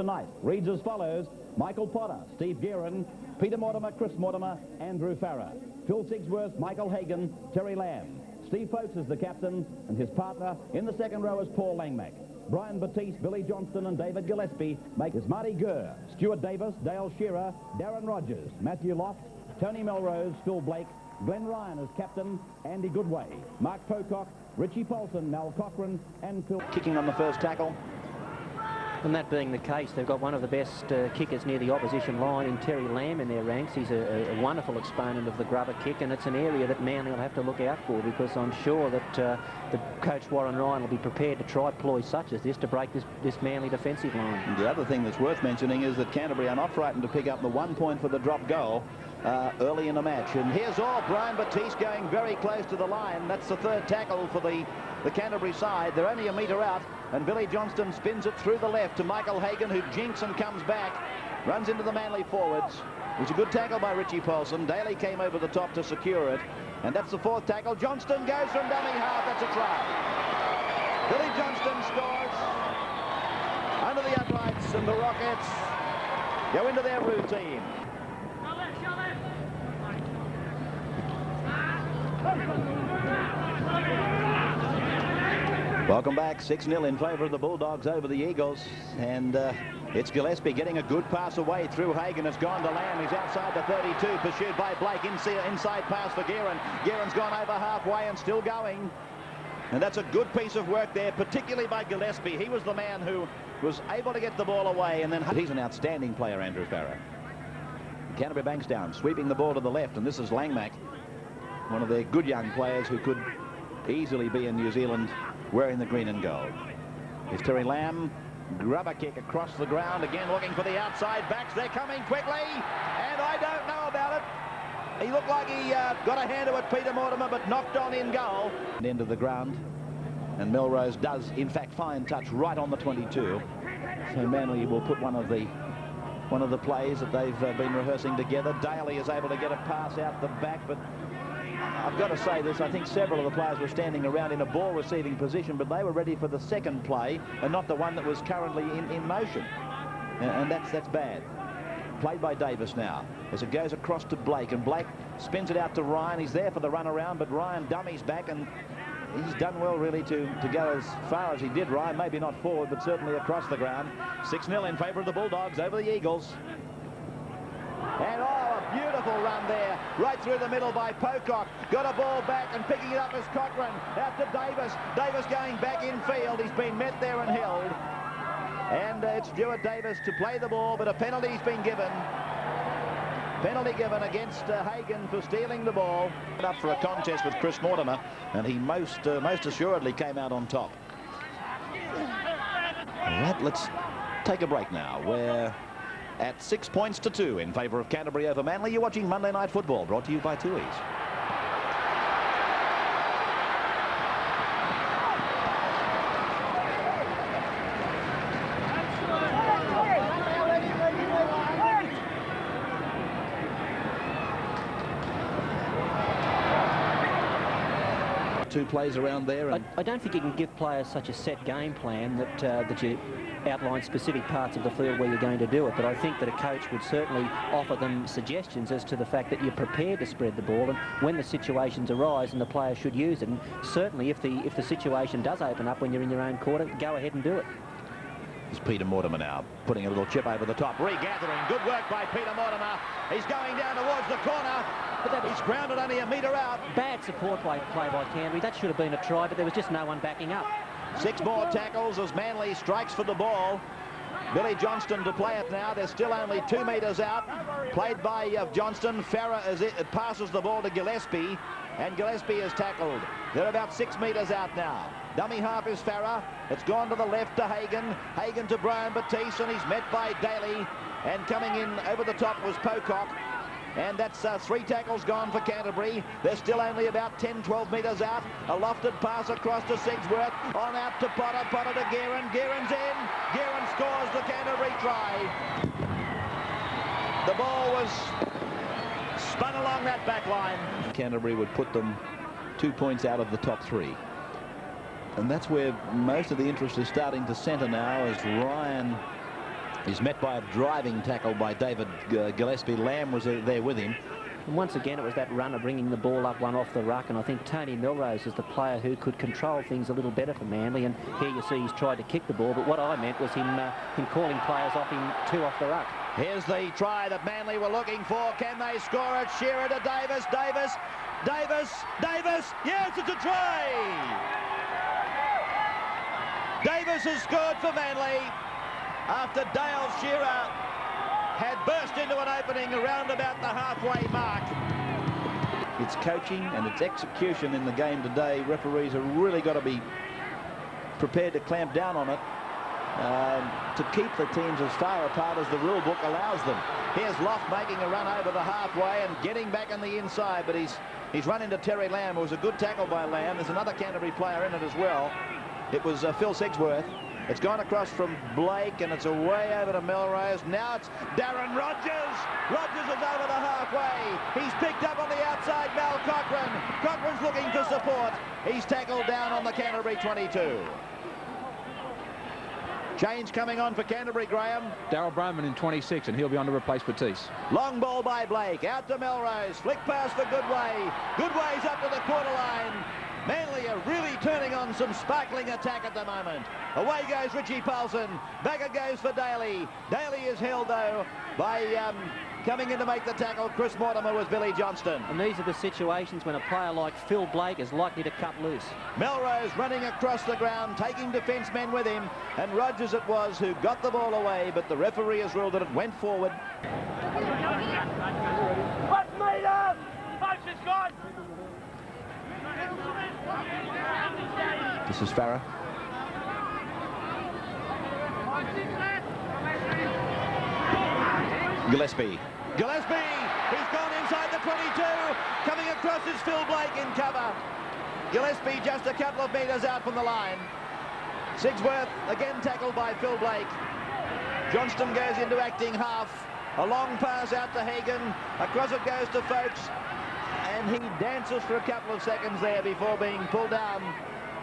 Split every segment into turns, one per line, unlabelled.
Tonight reads as follows: Michael Potter, Steve Guerin, Peter Mortimer, Chris Mortimer, Andrew Farrer, Phil Sigsworth, Michael Hagan, Terry Lamb. Steve Folkes is the captain, and his partner in the second row is Paul Langmack. Brian Batiste, Billy Johnston and David Gillespie make is Marty Gurr, Stuart Davis, Dale Shearer, Darren Rogers, Matthew Loft, Tony Melrose, Phil Blake, Glenn Ryan as captain, Andy Goodway, Mark Pocock, Richie Paulson, Mel Cochran and Phil.
Kicking on the first tackle.
And that being the case, they've got one of the best kickers near the opposition line in Terry Lamb in their ranks. He's a wonderful exponent of the grubber kick, and it's an area that Manly will have to look out for, because I'm sure that the coach Warren Ryan will be prepared to try ploys such as this to break this Manly defensive line.
And the other thing that's worth mentioning is that Canterbury are not frightened to pick up the 1 point for the drop goal early in the match. And here's Brian Batiste going very close to the line. That's the third tackle for the Canterbury side. They're only a metre out, and Billy Johnston spins it through the left to Michael Hagan, who jinks and comes back, runs into the Manly forwards. It was a good tackle by Richie Paulson. Daly came over the top to secure it, and that's the fourth tackle. Johnston goes from dummy half. That's a try. Billy Johnston scores under the uprights, and the Rockets go into their routine. Welcome back. 6-0 in favour of the Bulldogs over the Eagles, and it's Gillespie getting a good pass away through Hagan. It's gone to Lamb. He's outside the 32, pursued by Blake. Inside pass for Guerin. Guerin's gone over halfway and still going, and that's a good piece of work there, particularly by Gillespie. He was the man who was able to get the ball away, and then he's an outstanding player, Andrew Farrer. Canterbury banks down, sweeping the ball to the left, and this is Langmack, one of their good young players who could easily be in New Zealand wearing the green and gold. Here's Terry Lamb, grubber kick across the ground, again looking for the outside backs. They're coming quickly, and I don't know about it. He looked like he got a hand to it, Peter Mortimer, but knocked on in goal. End of the ground, and Melrose does in fact fine touch right on the 22. So Manly will put one of the plays that they've been rehearsing together. Daly is able to get a pass out the back, but I've got to say this, I think several of the players were standing around in a ball receiving position, but they were ready for the second play and not the one that was currently in motion. And that's bad. Played by Davis now as it goes across to Blake, and Blake spins it out to Ryan. He's there for the run around, but Ryan dummies back, and he's done well really to go as far as he did. Ryan maybe not forward, but certainly across the ground. 6-0 in favour of the Bulldogs over the Eagles. And a beautiful run there, right through the middle by Pocock. Got a ball back and picking it up is Cochran. Out to Davis. Davis going back in field. He's been met there and held. And it's Stuart Davis to play the ball, but a penalty's been given. Penalty given against Hagan for stealing the ball. Up for a contest with Chris Mortimer, and he most assuredly came out on top. All right, let's take a break now. We're at 6 points to 2 in favour of Canterbury over Manly. You're watching Monday Night Football, brought to you by Tui's. Two plays around there. And
I don't think you can give players such a set game plan that you outline specific parts of the field where you're going to do it, but I think that a coach would certainly offer them suggestions as to the fact that you're prepared to spread the ball, and when the situations arise, and the player should use it. And certainly if the situation does open up when you're in your own quarter, go ahead and do it.
It's Peter Mortimer now, putting a little chip over the top, regathering. Good work by Peter Mortimer. He's going down towards the corner, but he's grounded only a metre out.
Bad support play by Canterbury. That should have been a try, but there was just no one backing up.
6 more tackles as Manly strikes for the ball. Billy Johnston to play it now. They're still only 2 metres out. Played by Johnston. Farrer as it passes the ball to Gillespie, and Gillespie is tackled. They're about 6 metres out now. Dummy half is Farrer. It's gone to the left to Hagan. Hagan to Brian Batiste, and he's met by Daly. And coming in over the top was Pocock. And that's 3 tackles gone for Canterbury. They're still only about 10-12 metres out. A lofted pass across to Sigsworth. On out to Potter. Potter to Guerin. Guerin's in. Guerin scores the Canterbury try. The ball was spun along that back line. Canterbury would put them 2 points out of the top 3. And that's where most of the interest is starting to centre now, as Ryan He's met by a driving tackle by David Gillespie. Lamb was there with him.
And once again, it was that runner bringing the ball up one off the ruck, and I think Tony Melrose is the player who could control things a little better for Manly. And here you see he's tried to kick the ball, but what I meant was him calling players off him two off the ruck.
Here's the try that Manly were looking for. Can they score it? Shearer to Davis. Davis. Yes, it's a try. Davis has scored for Manly after Dale Shearer had burst into an opening around about the halfway mark. It's coaching and it's execution in the game today. Referees have really got to be prepared to clamp down on it to keep the teams as far apart as the rule book allows them. Here's Loft making a run over the halfway and getting back on the inside, but he's run into Terry Lamb. It was a good tackle by Lamb. There's another Canterbury player in it as well. It was Phil Sigsworth. It's gone across from Blake, and it's away over to Melrose. Now it's Darren Rogers. Rogers is over the halfway. He's picked up on the outside, Mal Cochrane. Cochrane's looking for support. He's tackled down on the Canterbury 22. Change coming on for Canterbury, Graham.
Darryl Bowman in 26, and he'll be on to replace Batiste.
Long ball by Blake. Out to Melrose. Flick pass for Goodway. Goodway's up to the quarter line. Manly are really turning on some sparkling attack at the moment. Away goes Richie Paulson. Back it goes for Daly. Daly is held, though, by coming in to make the tackle. Chris Mortimer was Billy Johnston.
And these are the situations when a player like Phil Blake is likely to cut loose.
Melrose running across the ground, taking defence men with him. And Rogers it was who got the ball away, but the referee has ruled that it went forward. This is Farah. Gillespie. He's gone inside the 22. Coming across is Phil Blake in cover. Gillespie just a couple of metres out from the line. Sigsworth again tackled by Phil Blake. Johnston goes into acting half. A long pass out to Hagan. Across it goes to Folks. And he dances for a couple of seconds there before being pulled down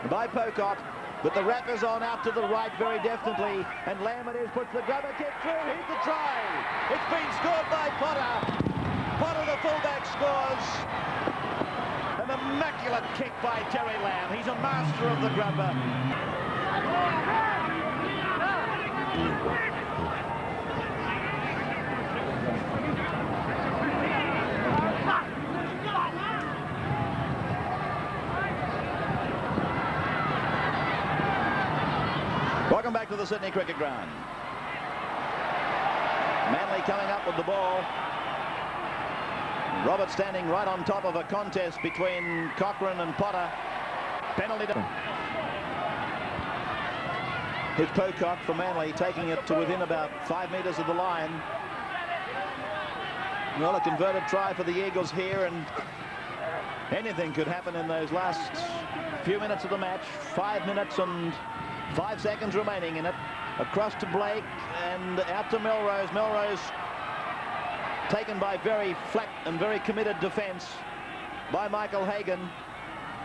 by Pocock. But the wrap is on out to the right very definitely. And Lamb it is, puts the grubber kick through. Here's the try. It's been scored by Potter. Potter, the fullback, scores. An immaculate kick by Terry Lamb. He's a master of the grubber. Welcome back to the Sydney Cricket Ground. Manly coming up with the ball. Robert standing right on top of a contest between Cochrane and Potter. Penalty. Hit Pocock for Manly, taking it to within about 5 metres of the line. Well, a converted try for the Eagles here, and anything could happen in those last few minutes of the match. 5 minutes and 5 seconds remaining in it. Across to Blake and out to Melrose. Melrose taken by very flat and very committed defence by Michael Hagan.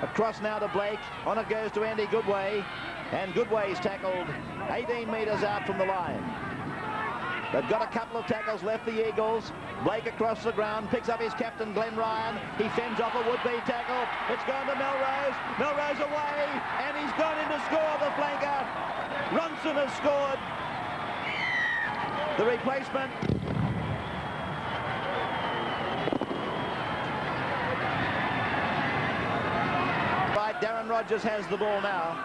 Across now to Blake. On it goes to Andy Goodway. And Goodway's tackled 18 metres out from the line. They've got a couple of tackles left, the Eagles. Blake across the ground, picks up his captain, Glenn Ryan. He fends off a would-be tackle. It's gone to Melrose. Melrose away, and he's gone in to score the flanker. Ronson has scored. The replacement. Right, Darren Rogers has the ball now.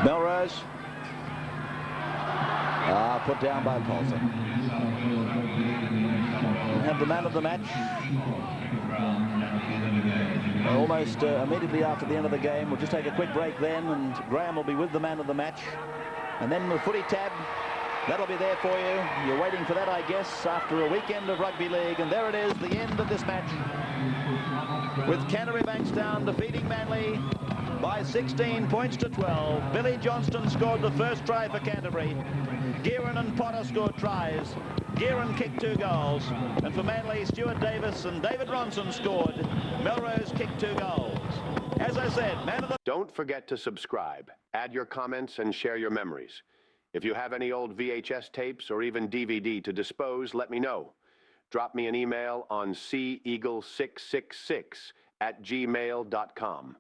Melrose. Put down by Paulson. We have the man of the match. Almost immediately after the end of the game. We'll just take a quick break then, and Graham will be with the man of the match. And then the footy tab, that'll be there for you. You're waiting for that, I guess, after a weekend of rugby league. And there it is, the end of this match, with Canterbury Bankstown defeating Manly by 16 points to 12. Billy Johnston scored the first try for Canterbury. Gearon and Potter scored tries. Gearon kicked 2 goals. And for Manly, Stuart Davis and David Ronson scored. Melrose kicked 2 goals. As I said, man of the...
Don't forget to subscribe, add your comments, and share your memories. If you have any old VHS tapes or even DVD to dispose, let me know. Drop me an email on ceagle666@gmail.com.